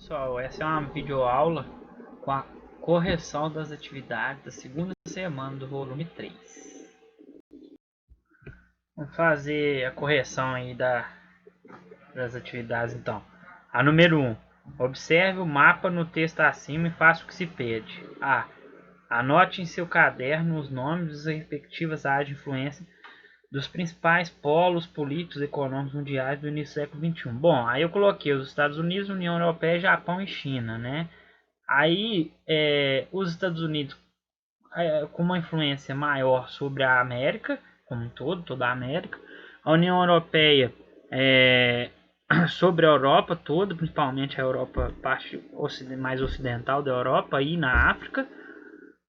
Pessoal, essa é uma videoaula com a correção das atividades da segunda semana do volume 3. Vamos fazer a correção aí das atividades então. A número 1. Observe o mapa no texto acima e faça o que se pede. A. Anote em seu caderno os nomes das respectivas áreas de influência dos principais polos políticos e econômicos mundiais do início do século XXI. Bom, aí eu coloquei os Estados Unidos, União Europeia, Japão e China, né? Aí, os Estados Unidos com uma influência maior sobre a América, como um todo, toda a América. A União Europeia sobre a Europa toda, principalmente a Europa, parte mais ocidental da Europa e na África.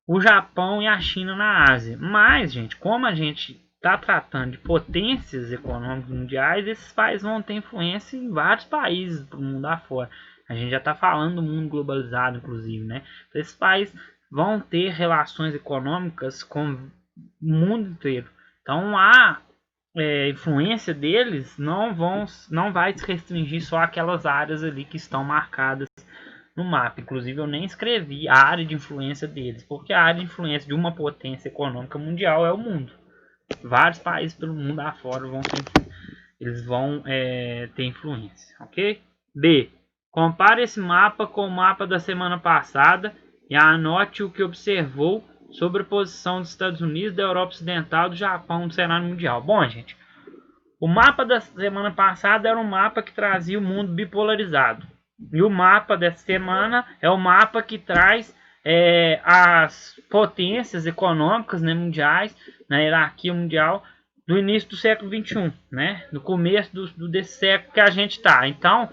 O Japão e a China na Ásia. Mas, gente, como a gente está tratando de potências econômicas mundiais, esses países vão ter influência em vários países do mundo afora. A gente já está falando do mundo globalizado, inclusive, né? Então, esses países vão ter relações econômicas com o mundo inteiro. Então, a influência deles não vai se restringir só àquelas áreas ali que estão marcadas no mapa. Inclusive, eu nem escrevi a área de influência deles, porque a área de influência de uma potência econômica mundial é o mundo. Vários países pelo mundo afora eles vão ter influência, ok? B. Compare esse mapa com o mapa da semana passada e anote o que observou sobre a posição dos Estados Unidos, da Europa Ocidental e do Japão no cenário mundial. Bom, gente, o mapa da semana passada era um mapa que trazia o mundo bipolarizado. E o mapa dessa semana é o mapa que traz as potências econômicas, né, mundiais, na hierarquia mundial do início do século XXI, né, no começo desse século que a gente está. Então,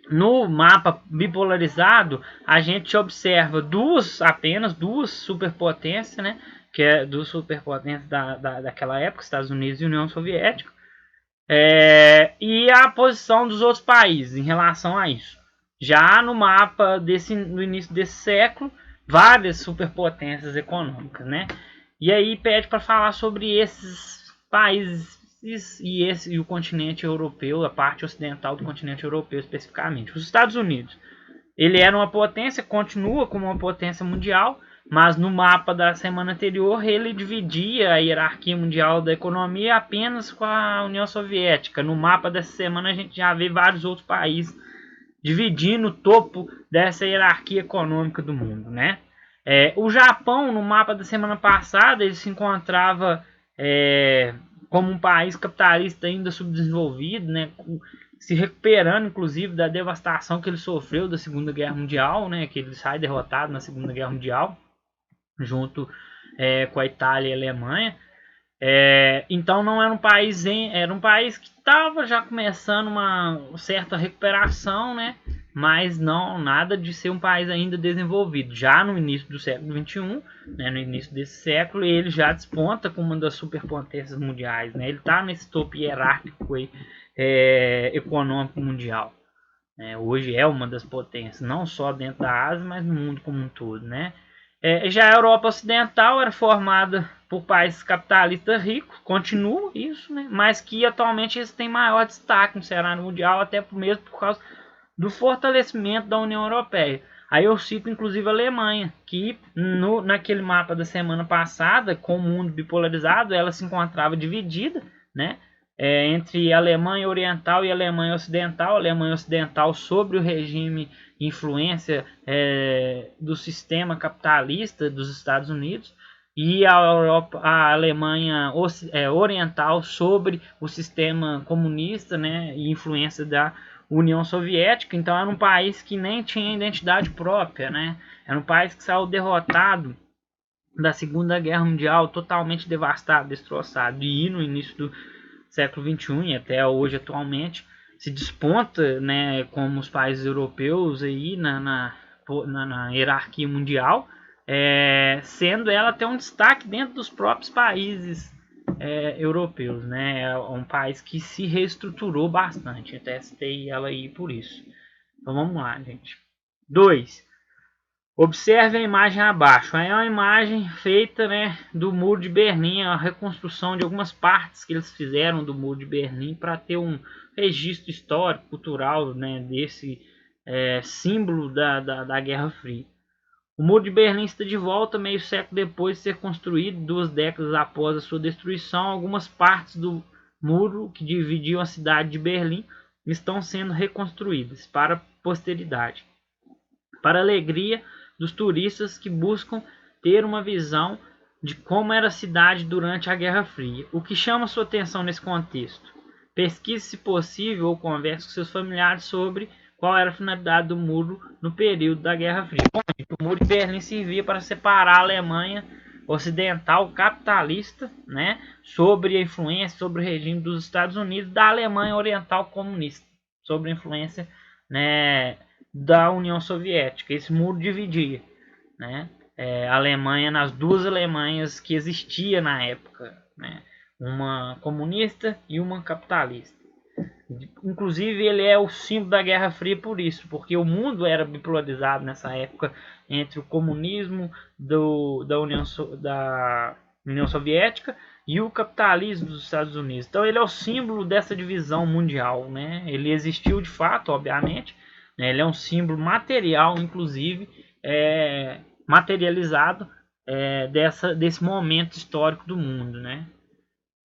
no mapa bipolarizado, a gente observa apenas duas superpotências, né, que é duas superpotências daquela época, Estados Unidos e União Soviética, e a posição dos outros países em relação a isso. Já no mapa no início desse século, várias superpotências econômicas, né? E aí pede para falar sobre esses países e o continente europeu, a parte ocidental do continente europeu especificamente. Os Estados Unidos, ele era uma potência, continua como uma potência mundial, mas no mapa da semana anterior ele dividia a hierarquia mundial da economia apenas com a União Soviética. No mapa dessa semana a gente já vê vários outros países dividindo o topo dessa hierarquia econômica do mundo, né? O Japão, no mapa da semana passada, ele se encontrava como um país capitalista ainda subdesenvolvido, né? Se recuperando, inclusive, da devastação que ele sofreu da Segunda Guerra Mundial, né? Que ele sai derrotado na Segunda Guerra Mundial, junto com a Itália e a Alemanha. Então não era um país, era um país que estava já começando uma certa recuperação, né? Mas não nada de ser um país ainda desenvolvido. Já no início do século XXI, né, no início desse século, ele já desponta como uma das superpotências mundiais, né? Ele está nesse topo hierárquico aí, econômico mundial. Hoje é uma das potências, não só dentro da Ásia, mas no mundo como um todo, né? Já a Europa Ocidental era formada por países capitalistas ricos, continua isso, né? Mas que atualmente eles têm maior destaque no cenário mundial, até mesmo por causa do fortalecimento da União Europeia. Aí eu cito inclusive a Alemanha, que naquele mapa da semana passada, com o mundo bipolarizado, ela se encontrava dividida, né? Entre a Alemanha Oriental e a Alemanha Ocidental. A Alemanha Ocidental sobre o regime e influência do sistema capitalista dos Estados Unidos, e a Alemanha Oriental sobre o sistema comunista, né, e influência da União Soviética. Então era um país que nem tinha identidade própria, né? Era um país que saiu derrotado da Segunda Guerra Mundial, totalmente devastado, destroçado. E no início do século XXI e até hoje atualmente se desponta, né, como os países europeus aí na hierarquia mundial, sendo ela até um destaque dentro dos próprios países europeus, né? É um país que se reestruturou bastante. Eu testei ela aí por isso. Então vamos lá, gente. 2. Observe a imagem abaixo. Aí é uma imagem feita, né, do Muro de Berlim, a reconstrução de algumas partes que eles fizeram do Muro de Berlim para ter um registro histórico, cultural, né, desse símbolo da Guerra Fria. O Muro de Berlim está de volta meio século depois de ser construído, 2 décadas após a sua destruição. Algumas partes do muro que dividiam a cidade de Berlim estão sendo reconstruídas para a posteridade, para a alegria dos turistas que buscam ter uma visão de como era a cidade durante a Guerra Fria. O que chama sua atenção nesse contexto? Pesquise, se possível, ou converse com seus familiares sobre qual era a finalidade do muro no período da Guerra Fria. Bom, o muro de Berlim servia para separar a Alemanha ocidental capitalista, né, sobre a influência, sobre o regime dos Estados Unidos, da Alemanha oriental comunista, sobre a influência, né, da União Soviética. Esse muro dividia, né, a Alemanha nas duas Alemanhas que existia na época, né, uma comunista e uma capitalista. Inclusive ele é o símbolo da Guerra Fria por isso, porque o mundo era bipolarizado nessa época entre o comunismo da União Soviética e o capitalismo dos Estados Unidos. Então ele é o símbolo dessa divisão mundial, né? Ele existiu de fato, obviamente, né? Ele é um símbolo material, inclusive, materializado desse momento histórico do mundo, né?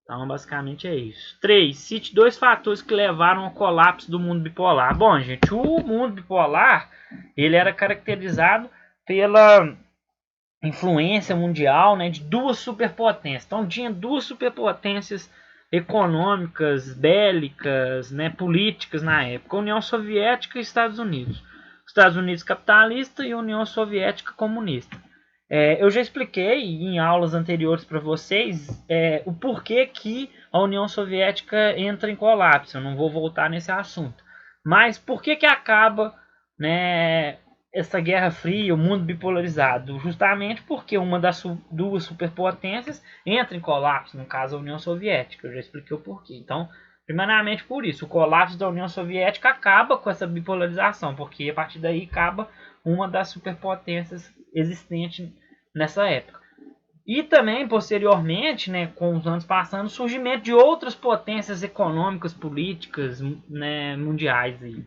Então, basicamente é isso. 3. Cite 2 fatores que levaram ao colapso do mundo bipolar. Bom, gente, o mundo bipolar ele era caracterizado pela influência mundial, né, de 2 superpotências. Então, tinha 2 superpotências econômicas, bélicas, né, políticas na época. A União Soviética e Estados Unidos. Estados Unidos capitalista e a União Soviética comunista. Eu já expliquei em aulas anteriores para vocês o porquê que a União Soviética entra em colapso. Eu não vou voltar nesse assunto. Mas por que acaba, né, essa Guerra Fria, o mundo bipolarizado? Justamente porque uma das 2 superpotências entra em colapso, no caso a União Soviética. Eu já expliquei o porquê. Então, primeiramente por isso, o colapso da União Soviética acaba com essa bipolarização, porque a partir daí acaba uma das superpotências existentes nessa época. E também, posteriormente, né, com os anos passando, o surgimento de outras potências econômicas, políticas, né, mundiais, aí,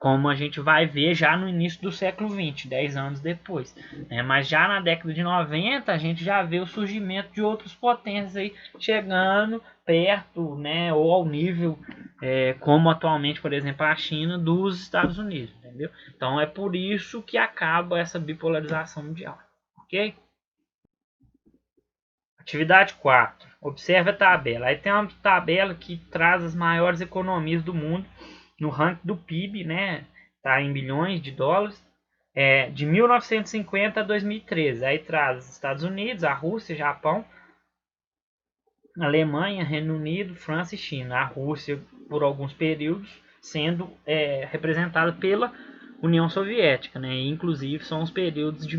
como a gente vai ver já no início do século XX, 10 anos depois. Né? Mas já na década de 90, a gente já vê o surgimento de outras potências aí chegando perto, né, ou ao nível, como atualmente, por exemplo, a China, dos Estados Unidos. Entendeu? Então é por isso que acaba essa bipolarização mundial. Ok? Atividade 4. Observe a tabela. Aí tem uma tabela que traz as maiores economias do mundo no ranking do PIB, né? Tá em bilhões de dólares. De 1950 a 2013. Aí traz Estados Unidos, a Rússia, Japão, Alemanha, Reino Unido, França e China. A Rússia, por alguns períodos, sendo representada pela União Soviética, né? E, inclusive são os períodos de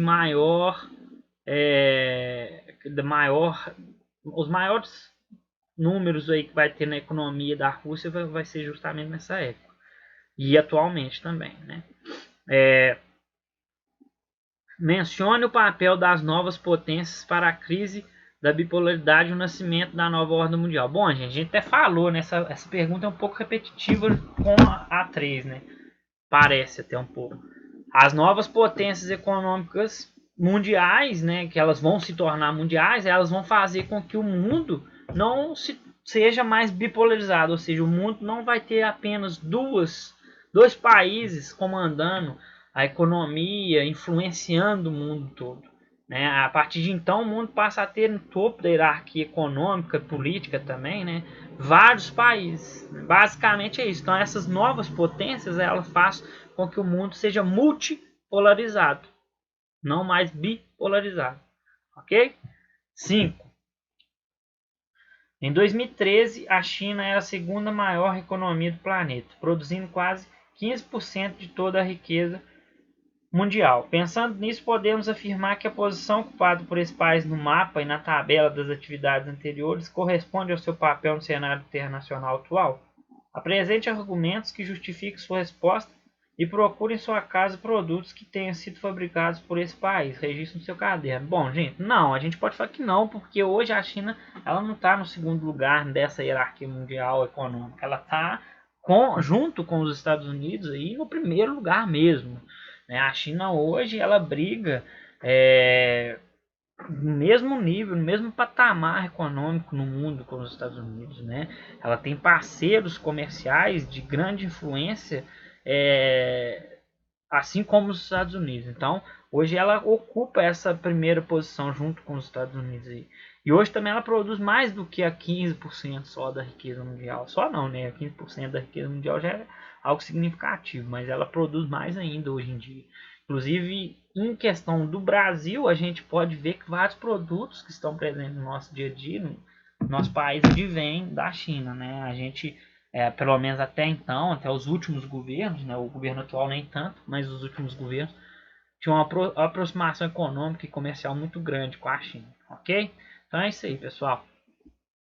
os maiores números aí que vai ter na economia da Rússia vai ser justamente nessa época. E atualmente também, né? Mencione o papel das novas potências para a crise da bipolaridade e o nascimento da nova ordem mundial. Bom, gente, a gente até falou, né? Essa pergunta é um pouco repetitiva com a 3, né? Parece até um pouco. As novas potências econômicas mundiais, né, que elas vão se tornar mundiais, elas vão fazer com que o mundo não seja mais bipolarizado, ou seja, o mundo não vai ter apenas dois países comandando a economia, influenciando o mundo todo. Né? A partir de então, o mundo passa a ter no topo da hierarquia econômica, política também, né, vários países. Basicamente é isso. Então, essas novas potências, elas fazem com que o mundo seja multipolarizado, não mais bipolarizado. Ok? 5. Em 2013, a China era a segunda maior economia do planeta, produzindo quase 15% de toda a riqueza mundial. Pensando nisso, podemos afirmar que a posição ocupada por esse país no mapa e na tabela das atividades anteriores corresponde ao seu papel no cenário internacional atual. Apresente argumentos que justifiquem sua resposta e procure em sua casa produtos que tenham sido fabricados por esse país. Registre no seu caderno. Bom, gente, não, a gente pode falar que não, porque hoje a China ela não está no segundo lugar dessa hierarquia mundial econômica. Ela está junto com os Estados Unidos aí no primeiro lugar mesmo. Né? A China hoje ela briga no mesmo nível, no mesmo patamar econômico no mundo com os Estados Unidos, né? Ela tem parceiros comerciais de grande influência, assim como os Estados Unidos. Então, hoje ela ocupa essa primeira posição junto com os Estados Unidos. E hoje também ela produz mais do que a 15% só da riqueza mundial. Só não, né? 15% da riqueza mundial já é algo significativo, mas ela produz mais ainda hoje em dia. Inclusive, em questão do Brasil, a gente pode ver que vários produtos que estão presentes no nosso dia a dia, no nosso país, advêm da China, né? A gente, pelo menos até então, até os últimos governos, né? O governo atual nem tanto, mas os últimos governos tinham uma aproximação econômica e comercial muito grande com a China, ok? Então é isso aí, pessoal.